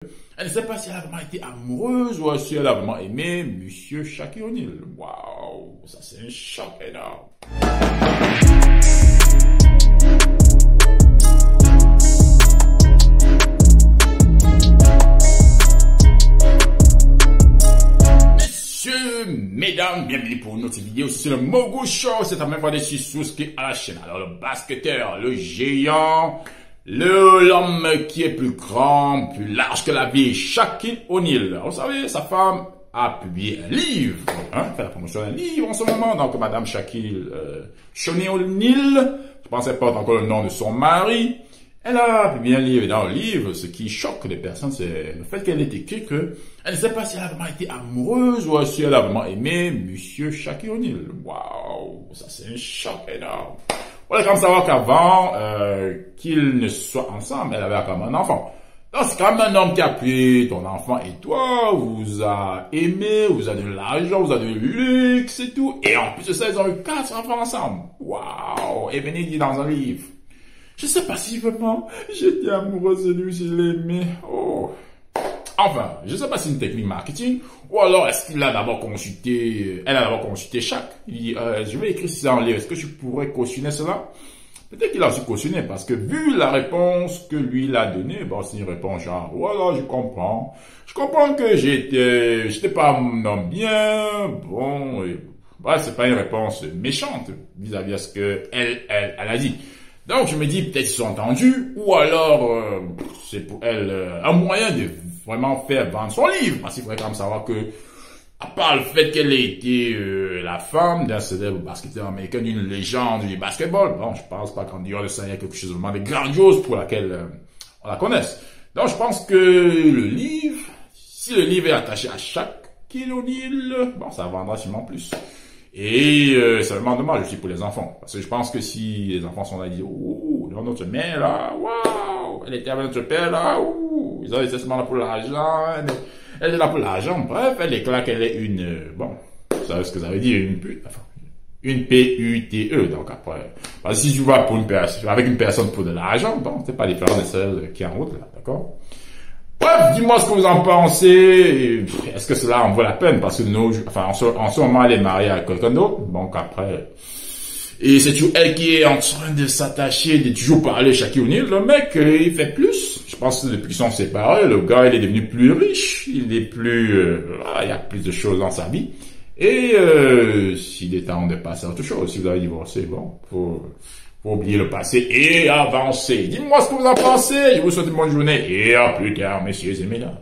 Elle ne sait pas si elle a vraiment été amoureuse ou si elle a vraiment aimé Monsieur Shaquille O'Neal. Waouh, ça c'est un choc énorme. Messieurs, mesdames, bienvenue pour une autre vidéo sur le Mogo Show. C'est la même fois des Sisuski à la chaîne. Alors le basketteur, le géant, l'homme qui est plus grand, plus large que la vie, Shaquille O'Neal. Vous savez, sa femme a publié un livre, fait la promotion d'un livre en ce moment. Donc Madame Shaquille O'Neal, je pensais pas encore le nom de son mari. Elle a publié un livre, et dans le livre, ce qui choque les personnes, c'est le fait qu'elle ait écrit que elle ne sait pas si elle a vraiment été amoureuse ou si elle a vraiment aimé Monsieur Shaquille O'Neal. Waouh, ça c'est un choc énorme. Voilà, comme savoir qu'avant qu'ils ne soient ensemble, elle avait quand même un enfant. Donc c'est quand même un homme qui a pris ton enfant et toi, vous a aimé, vous a donné de l'argent, vous a donné le luxe et tout. Et en plus de ça, ils ont eu 4 enfants ensemble. Waouh, et Benny dit dans un livre. Je sais pas si vraiment j'étais amoureuse de lui, je l'aimais. Oh. Enfin, je sais pas si c'est une technique marketing, ou alors est-ce qu'il a d'abord consulté, elle a d'abord consulté Shaq. Il dit, je vais écrire ça en livre, est-ce que je pourrais cautionner cela? Peut-être qu'il a aussi cautionné, parce que vu la réponse que lui il a donnée, bon, c'est une réponse genre, voilà, je comprends. Je comprends que j'étais pas un homme bien, bon, bref, c'est pas une réponse méchante vis-à-vis de ce que elle a dit. Donc je me dis peut-être ils se sont entendus, ou alors c'est pour elle un moyen de vraiment faire vendre son livre, parce qu'il faudrait quand même savoir que, à part le fait qu'elle ait été la femme d'un célèbre basketteur américain, d'une légende du basketball, bon je pense pas qu'en dehors de ça il y a quelque chose de vraiment de grandiose pour laquelle on la connaisse. Donc je pense que le livre, si le livre est attaché à Shaquille O'Neal, bon ça vendra sûrement plus. Et c'est vraiment dommage aussi pour les enfants. Parce que je pense que si les enfants sont là et disent « Ouh, notre mère là, waouh, elle était avec notre père là, ouh, ils ont été seulement là pour l'argent, elle est là pour l'argent, bref, elle déclare qu'elle est une, bon, vous savez ce que ça veut dire, une pute, enfin, une P-U-T-E, donc après, parce que si tu vas pour une personne, avec une personne pour de l'argent, bon, c'est pas différent de celle qui est en route là, d'accord? Bref, dis-moi ce que vous en pensez. Est-ce que cela en vaut la peine? Parce que en ce moment, elle est mariée à quelqu'un d'autre. Donc après, et c'est toujours elle qui est en train de s'attacher, de toujours parler Shaquille O'Neal. Le mec, il fait plus. Je pense que depuis qu'ils sont séparés, le gars, il est devenu plus riche. Il est plus, il y a plus de choses dans sa vie. Et s'il est temps de passer à autre chose, si vous avez divorcé, bon, faut oublier le passé et avancer. Dites-moi ce que vous en pensez. Je vous souhaite une bonne journée et à plus tard, messieurs et mesdames.